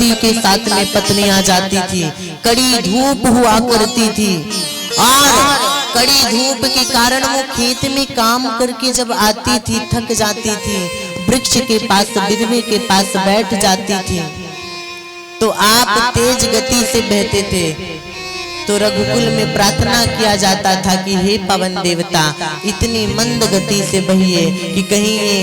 पति के साथ में पत्नी आ जाती थी। कड़ी धूप हुआ करती थी और कड़ी धूप के कारण वो खेत में काम करके जब आती थी थक जाती थी, वृक्ष के पास विधवे के पास बैठ जाती थी। तो आप तेज गति से बहते थे तो रघुकुल में प्रार्थना किया जाता था कि हे पवन देवता इतनी मंद गति से बहिए कि कहीं ये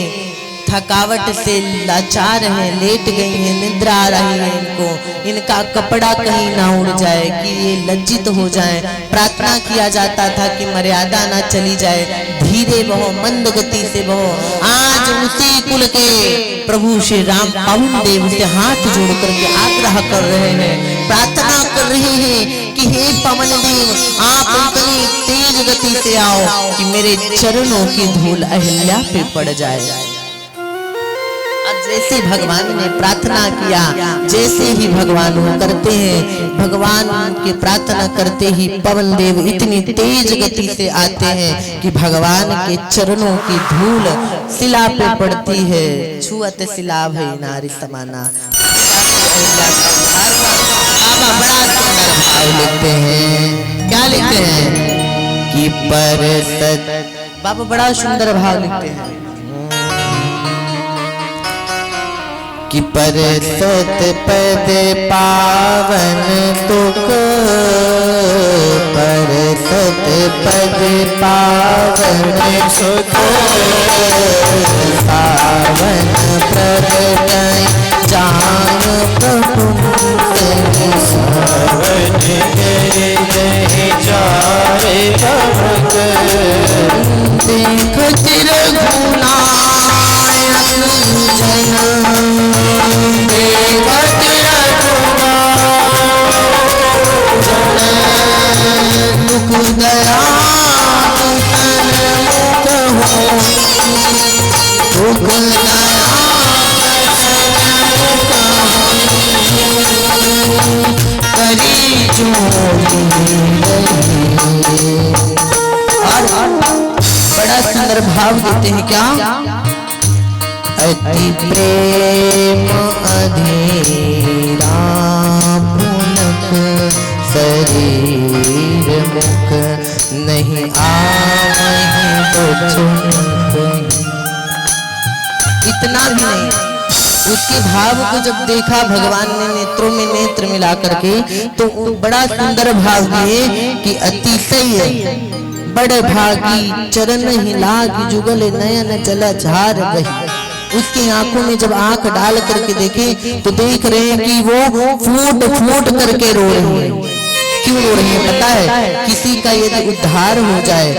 थकावट से लाचार है, लेट गई है, निद्रा आ रही है इनको, इनका कपड़ा कहीं ना उड़ जाए कि ये लज्जित हो जाए। प्रार्थना किया जाता था कि मर्यादा ना चली जाए, धीरे बहो, मंद गति से बहो। आज उसी कुल के प्रभु श्री राम पवन देव से हाथ जोड़ करके आग्रह कर रहे हैं, प्रार्थना कर रहे हैं कि हे पवन देव आप इतनी तेज गति से आओ कि मेरे चरणों की धूल अहिल्या पे पड़ जाए। जैसे भगवान ने प्रार्थना किया, जैसे ही भगवान वो करते हैं, भगवान की प्रार्थना करते ही पवन देव इतनी तेज गति से आते हैं कि भगवान के चरणों की धूल शिला पे पड़ती है। छुअत शिला भई नारी समाना। बाबा बड़ा सुंदर भाव लिखते हैं, क्या लिखते हैं कि परसत, बाबा बड़ा सुंदर भाव लिखते हैं कि परसत पद पावन तुक, परसत पद पावन सुख, पावन प्रगटय जान प्रभु सावन करे जय चारे भग, देखत रघुनायक जन, बड़ा सुंदर भाव देते हैं क्या, अति प्रेम अधीरा पुलक शरीर मुख नहीं आवहि बचन। इतना भी नहीं, उसके भाव को जब देखा भगवान ने नेत्रों में नेत्र मिला करके तो बड़ा सुंदर भाव दिए कि अतिशय बड़े भागी चरण ही लाग जुगल नयन जल झार बही। उसकी आंखों में जब आंख डाल करके देखे तो देख रहे हैं कि वो फूट फूट करके रो रही है। क्यों रो रही है पता है, किसी का यदि उद्धार हो जाए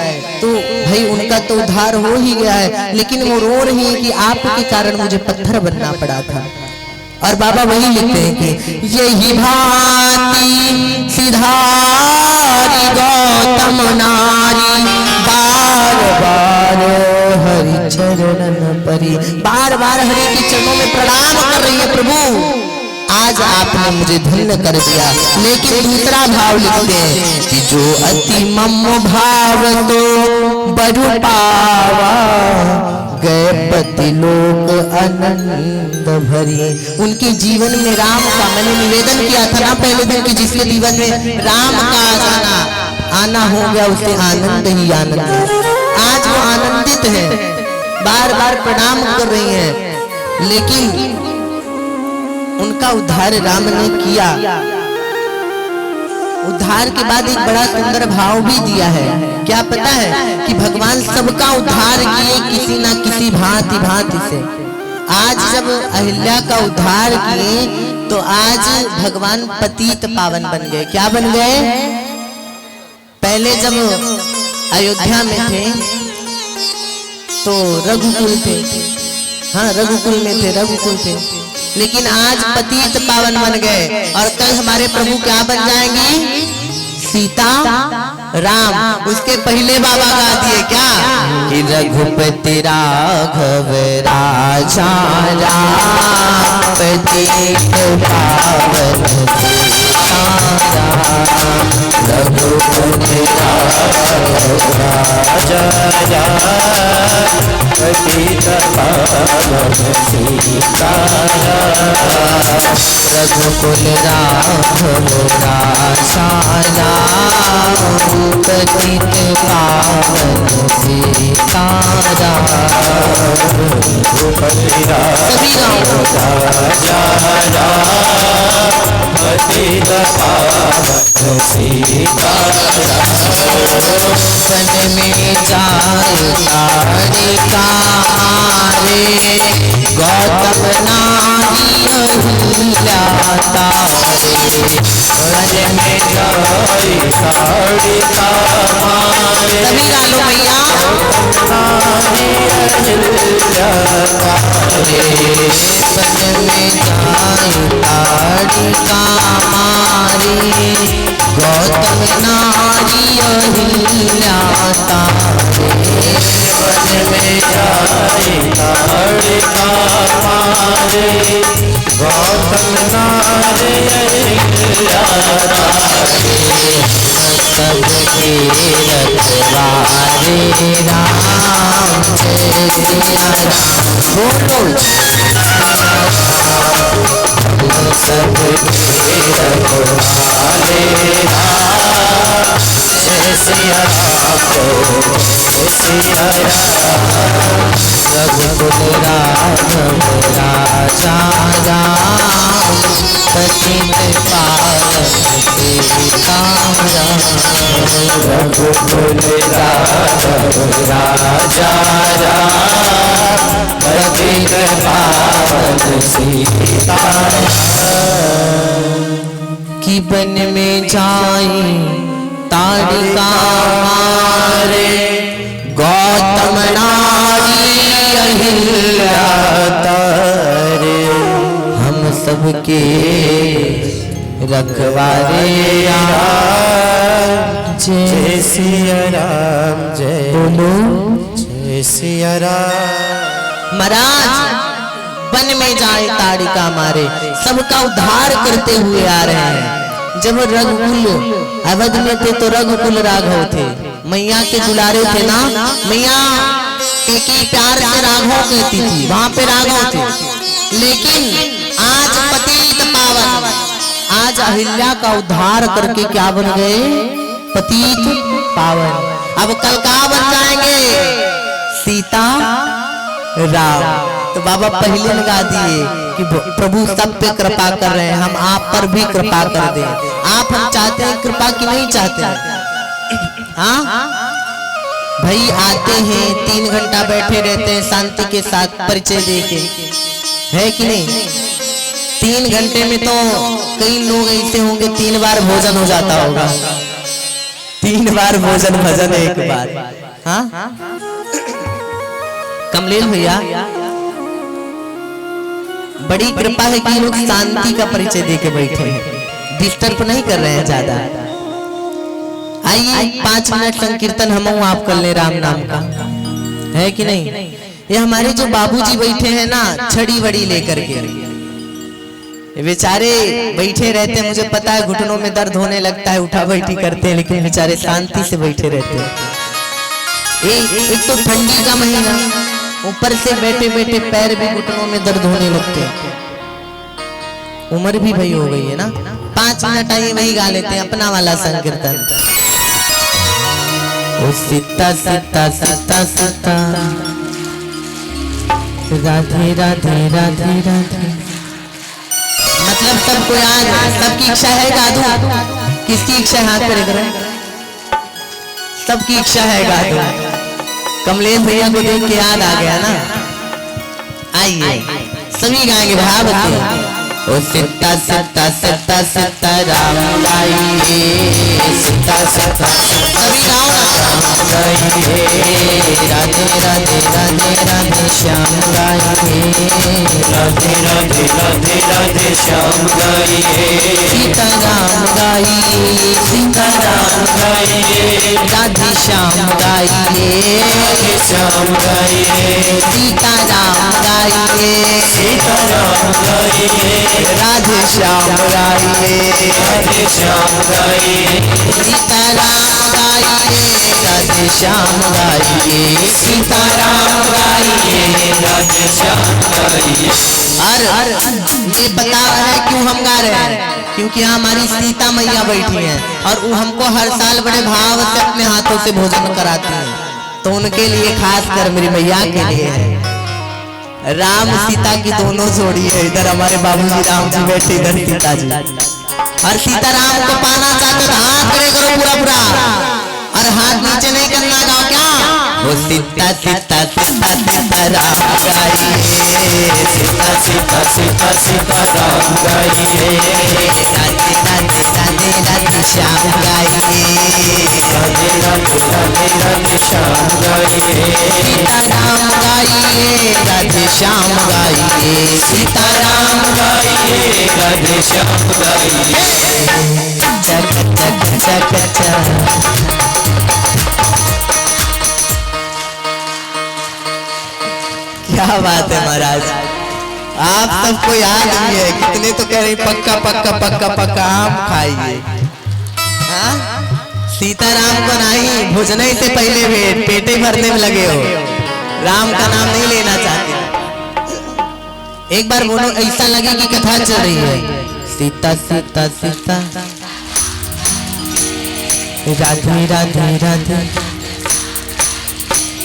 तो भाई उनका तो उद्धार हो ही गया है, लेकिन वो रो रही है कि आपके कारण मुझे पत्थर बनना पड़ा था। और बाबा वही लिखते हैं कि यही भांति सिधारी गौतम नारी, बार बार हरि चरणन परी, बार बार हरि के चरणों में प्रणाम कर रही है, प्रभु आज आपने मुझे धन्य कर दिया। लेकिन दूसरा भाव लिखते हैं कि जो अति मम भाव तो बरु पावा, गए पति लोक आनंद भरी। उनके जीवन में राम का, मैंने निवेदन किया था ना पहले दिन कि जिसके जीवन में राम का आना हो गया उसे आनंद ही आनंद है। आज वो आनंदित है, बार बार प्रणाम कर रही हैं, लेकिन उनका उद्धार राम ने किया। उद्धार के बाद एक बड़ा सुंदर भाव भी दिया है, क्या पता है कि भगवान सबका उद्धार किए किसी ना किसी भांति भांति से। आज जब अहिल्या का उद्धार किए तो आज भगवान पतित पावन बन गए। क्या बन गए, पहले जब अयोध्या में थे तो रघुकुल थे, हाँ रघुकुल में थे, रघुकुल थे, लेकिन आज पतित पावन बन गए। और कल हमारे प्रभु क्या बन जाएंगे, सीता राम। उसके पहले बाबा गा दिए क्या कि रघुपति राघव राजा राम, पतित पावन रघुकुल राजा पतित पावन सीताराम। रघुकुल राघव राजा पतित पावन सीताराम। रघुपति राजा पतित पावन सीताराम। वन में जाए तारिका रे गौतम नारी अहिल्या तारे। वन में जाए तारिका रे सभी गालो भैया। नारी अहिल्या तारे। वन में जाए तारिका मारे गौतम नारी अहिल्या तारे। वन में जाए तारिका मारे गौतम नारी अहिल्या तारे। सबके रखवारे राम जय सिया राम। बोलो सबके रखवारे राम जय सिया राम जय सिया राम। रघुकुल राघव राजा पतित पावन सीताराम। रघुकुल राघव राजा पतित पावन सीताराम। कि वन में जाए ताड़िका मारे गौतम नारी अहिल्या तारे। हम सबके रखवारे जय सिया राम जय बोलो जय सिया राम। महाराज वन में जाए ताड़िका मारे सबका उद्धार करते हुए आ रहे हैं। जब रघुकुल अवध में थे तो रघुकुल राघव थे, मैया के दुलारे थे ना। मैया एक प्यार से राघव कहती थी, वहां पे राघव थे। लेकिन आज पतित पावन, आज अहिल्या का उद्धार करके क्या बन गए? पतित पावन। अब कल का बन जाएंगे? सीता राम। तो बाबा पहले लगा दिए कि प्रभु सब पे कृपा कर रहे हैं, हम आप पर भी कृपा कर दें। आप हम चाहते हैं कृपा की नहीं चाहते? हाँ भाई आते हैं 3 घंटा बैठे रहते हैं शांति के साथ परिचय देके, है कि नहीं? 3 घंटे में तो कई लोग ऐसे होंगे 3 बार भोजन हो जाता होगा। 3 बार भोजन भजन एक बार। हाँ कमलेश भैया बड़ी कृपा है कि लोग शांति का परिचय देके बैठे हैं, डिस्टर्ब नहीं कर रहे हैं ज्यादा। आइए 5 मिनट संकीर्तन हम आप कर ले राम नाम का, है कि नहीं? ये हमारे जो बाबूजी बैठे हैं ना छड़ी वड़ी लेकर के, बेचारे बैठे रहते हैं। मुझे पता है घुटनों में दर्द होने लगता है, उठा बैठी करते हैं, लेकिन बेचारे शांति से बैठे रहते हैं। एक तो ठंडी का महीना, ऊपर से बैठे बैठे पैर भी घुटनों में दर्द होने लगते हैं। उम्र भी भाई हो गई है ना। 5 मिनट आइए वही गा लेते हैं अपना वाला संकीर्तन। ओ सीता सीता सीता सीता राधे राधे राधे राधे। मतलब सबको याद, सबकी इच्छा है गा दूं? किसकी इच्छा है हाथ पे करो। सबकी इच्छा है गा दूं। कमलेश भैया को देख के याद आ गया ना। आइए सभी गाएंगे भावती। ओ सीता सीता सीता सीता राम गाइए, सीता सीता सभी गाओ ना। गाइए राधे राधे राधे राधे श्याम गाइए, राधे राधे राधे राधे श्याम गाइए। सीता राम गाइए, सीता राम गाइए राधे श्याम गाइए, राधे श्याम गाइए। सीता राम गाइए, सीता राम गाइए राधे श्याम गाइए, राधे श्याम गाइए, सीताराम गाइए, राधे श्याम गाइए, सीताराम गाइए, राधे श्याम गाइए। और ये पता है क्यों हम गा रहे हैं? क्योंकि यहाँ हमारी सीता मैया बैठी हैं और वो हमको हर साल बड़े भाव से अपने हाथों से भोजन कराती हैं, तो उनके लिए खास कर मेरी मैया के लिए है। राम सीता की दोनों जोड़ी है, इधर हमारे बाबूजी राम जी बैठे, इधर सीता जी। और सीताराम को पाना चाहते तो हाथ खड़े करो पूरा पूरा, और हाथ नीचे नहीं करना, गाओ क्या? वो सीता सीता सीता सीता राम गाइए, सीता सीता सीता सीता राम गाइए, राधे राधे राधे राधे श्याम गाइए, राधे राधे राधे राधे श्याम गाइए, सीताराम गाइए, राधे श्याम गाइए, सीताराम गाइए, राधे श्याम गाइए। चक चक चक चक। क्या बात है महाराज, आप सबको याद ही है, कितने तो कह रहे पक्का पक्का पक्का पक्का आम खाइए। हाँ? सीताराम को नहीं, भोजन से पहले पेटे भरने में लगे हो, राम का नाम नहीं लेना चाहते। एक बार बोलो, ऐसा लगे कि कथा चल रही है। सीता सीता सीता राधे राधे राधे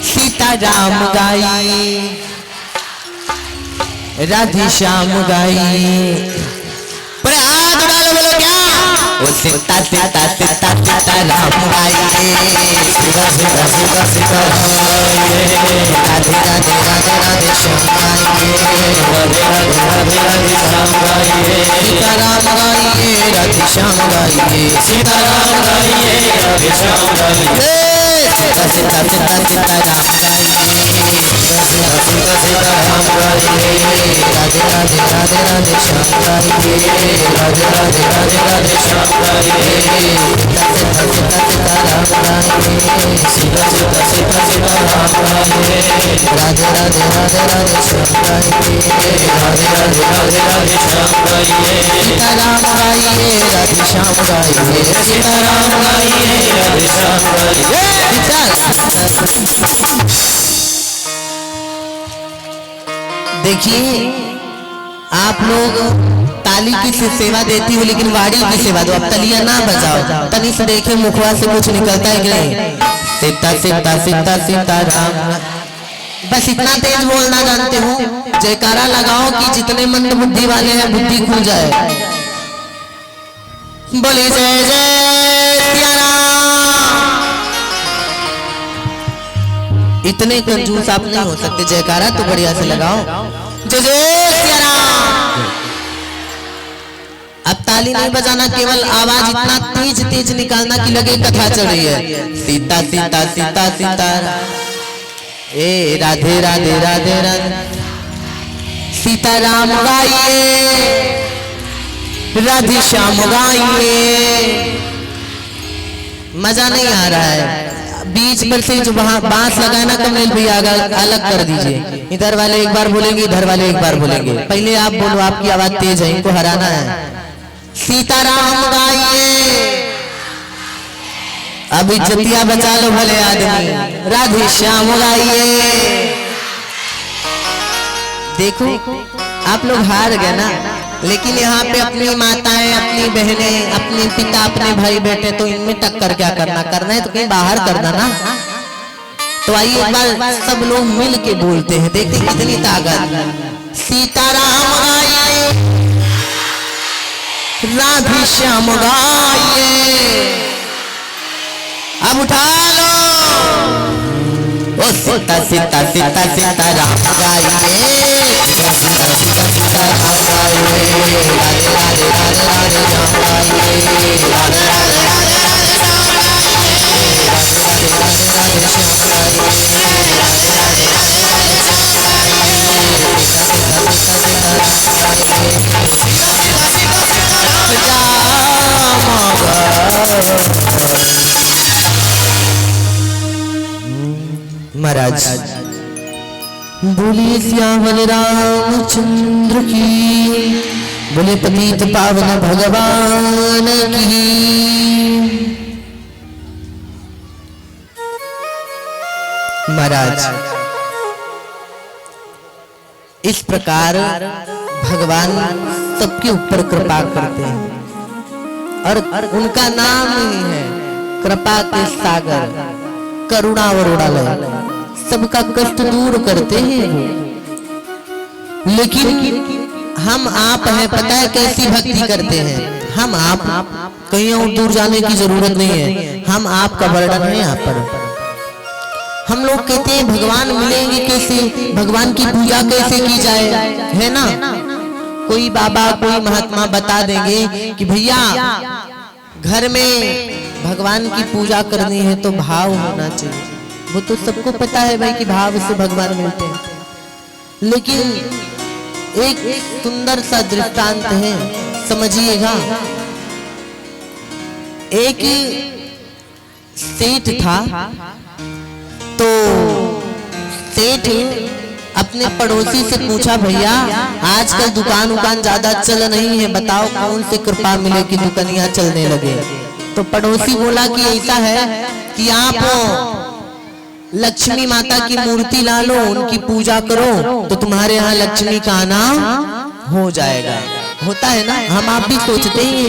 सीताराम गाइए, राधे श्याम गाइए। पर हाथ उठा लो, बोलो क्या? वो सीता सीता सीता सीता राम गाइए, सीता सीता सीता सीता राधे राधे राधे राधे श्याम गाइए, राधे राधे राधे राधे श्याम गाइए, सीताराम गाइए, राधे श्याम गाइए, सीताराम गाइए, राधे श्याम गाइए, सीता सीता सीता सीता राम गाइए, सीता सीता सीता राम गाइए, राधे राधे राधे राधे श्याम गाइए, राधे राधे राधे राधे श्याम गाइए, सीता सीता सीता सीता राम गाइए, सीता सीता सीता सीता राम गाइए, राधे राधे राधे राधे श्याम गाइए, राधे राधे राधे राधे श्याम गाइए, सीताराम गाइए, राधे श्याम गाइए, सीताराम गाइए, राधे श्याम गाइए। देखिए, आप लोग ताली की सेवा देती हो, लेकिन वाड़ी की सेवा दो। अब तलियां ना बजाओ, तनी से देखे मुखवा से कुछ निकलता है कि नहीं? सीता सीता सीता सीता राम, बस इतना तेज बोलना जानते हो, जयकारा लगाओ कि जितने मंद बुद्धि वाले हैं बुद्धि खुल जाए। बोले जय जय सिया राम। इतने कंजूस आप नहीं हो सकते, जयकारा तो बढ़िया से लगाओ, जय जय सिया राम। अब ताली नहीं बजाना, केवल आवाज इतना तेज तेज निकालना कि लगे कथा चल रही है। सीता सीता सीता सीता ए राधे राधे राधे राधे सीताराम गाइए, राधे श्याम गाइए। मजा नहीं आ रहा है, बीच पर से जो वहां बांस लगाना कमलेश भैया अलग कर दीजिए। इधर वाले एक बार बोलेंगे, इधर वाले एक बार बोलेंगे। पहले आप बोलो, आपकी आवाज तेज है, इनको हराना है। सीताराम गाइए, अब इज्जतिया बचा लो भले आदमी, राधे श्याम गाइए। देखो आप लोग हार गए ना, लेकिन यहाँ पे अपनी माताएं, अपनी बहनें, अपने पिता, अपने भाई बेटे, तो इनमें टक्कर क्या करना, करना है तो कहीं बाहर करना ना। तो आइए एक बार सब लोग मिल के बोलते हैं, देखते कितनी ताकत। सीताराम गाइए, राधे श्याम गाइए। अब उठा लो, ओ सीता सीता सीता सीता राम गाइए, सीता सीता सीता राम गाइए, राधे राधे राधे राधे राम गाइए, राधे राधे राधे राधे श्याम गाइए, राधे राधे राधे राधे श्याम गाइए, राधे राधे राधे राधे श्याम गाइए, सीता सीता सीता सीता राम गाइए, सीता सीता सीता सीता राम महाराज। बोलिए सियावर रामचंद्र की, बोले पतित पावन भगवान की। महाराज इस प्रकार भगवान सबके ऊपर कृपा करते हैं और उनका नाम ही है कृपा के सागर, करुणा वरुणालय, सबका कष्ट दूर करते हैं वो। लेकिन हम आप हैं, पता है कैसी भक्ति करते हैं हम आप, कहीं और दूर जाने की जरूरत नहीं है, हम आपका वर्णन है यहाँ पर। हम लोग कहते हैं भगवान मिलेंगे कैसे, भगवान की पूजा कैसे की जाए, है ना। कोई बाबा कोई महात्मा बता देंगे कि भैया घर में भगवान की पूजा करनी है तो भाव होना चाहिए। वो तो सबको पता है भाई कि भाव से भगवान मिलते हैं। लेकिन एक सुंदर सा दृष्टांत है, समझिएगा। एक सेठ था, तो सेठ अपने पड़ोसी से पूछा, भैया आजकल दुकान उकान ज्यादा चल नहीं है, बताओ कौन से कृपा मिले कि दुकानियां चलने लगे। तो पड़ोसी बोला कि ऐसा है कि आप लक्ष्मी माता की मूर्ति ला लो, उनकी पूजा करो तो तुम्हारे यहाँ लक्ष्मी का आना हो जाएगा। होता है ना, हम आप भी सोचते ही।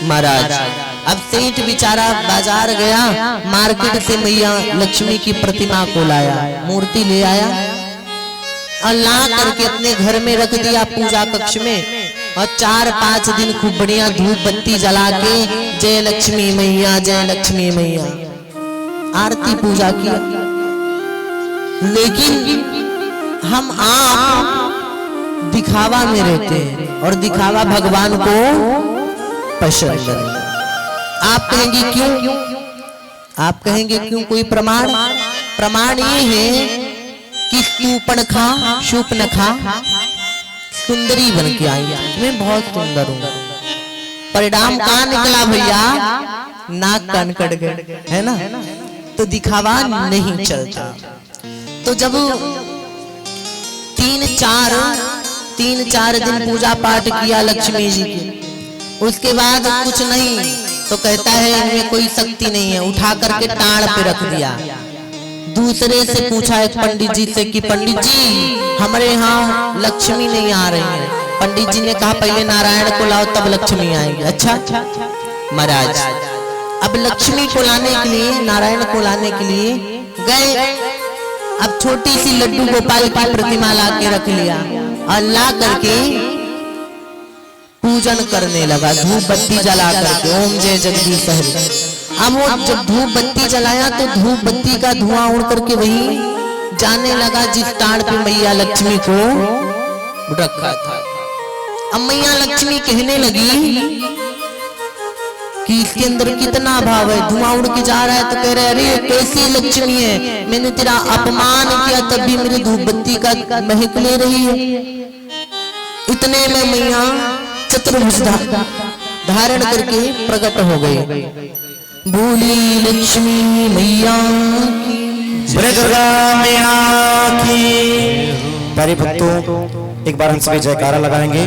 महाराज अब सेठ बेचारा बाजार गया, मार्केट से मैया लक्ष्मी की प्रतिमा को लाया, मूर्ति ले आया और ला करके अपने घर में रख दिया पूजा कक्ष में। और 4-5 दिन खूब बढ़िया धूप बत्ती जला के जय लक्ष्मी मैया जय लक्ष्मी मैया आरती पूजा किया। लेकिन हम आप दिखावा में रहते हैं और दिखावा भगवान को पसंद नहीं। आप कहेंगे क्यों, आप कहेंगे क्यों, कोई प्रमाण? प्रमाण ये है कि सूर्पणखा शूर्पणखा सुंदरी बन के आई, मैं बहुत सुंदर हूँ। परिणाम कहाँ निकला भैया, नाक कान कट गए, है ना। तो दिखावा नहीं चलता। तो जब 3-4 दिन पूजा पाठ किया लक्ष्मी जी की, उसके बाद कुछ नहीं तो कहता है इनमें कोई शक्ति नहीं है, उठा करके टाड़ पे रख दिया। दूसरे से पूछा एक पंडित जी से कि पंडित जी हमारे यहाँ लक्ष्मी नहीं आ रही है। पंडित जी ने कहा पहले नारायण को लाओ तब लक्ष्मी आएगी। अच्छा महाराज अब लक्ष्मी को लाने के लिए, नारायण को लाने के लिए गए। अब छोटी सी लड्डू गोपाल की प्रतिमा ला के रख लिया और ला करके पूजन करने लगा, धूप बत्ती जला करके ओम जय जगदीश हरि। अब वो जब धूप बत्ती जलाया तो धूप बत्ती का धुआं उड़ करके वही जाने लगा जिस टाड़ पे मैया लक्ष्मी को रखा था। अब मैया लक्ष्मी कहने लगी कि इसके अंदर कितना भाव है, धुआं उड़ के जा रहा है। तो कह रहे अरे कैसी लक्ष्मी है, मैंने तेरा अपमान किया तब भी मेरी धूप बत्ती का महक ले रही है। इतने में मैया चतुर्भुज धारण करके प्रकट हो गई। भोली लक्ष्मी मैया की, मैया की। प्यारे भक्तों एक बार हम सभी जयकारा लगाएंगे।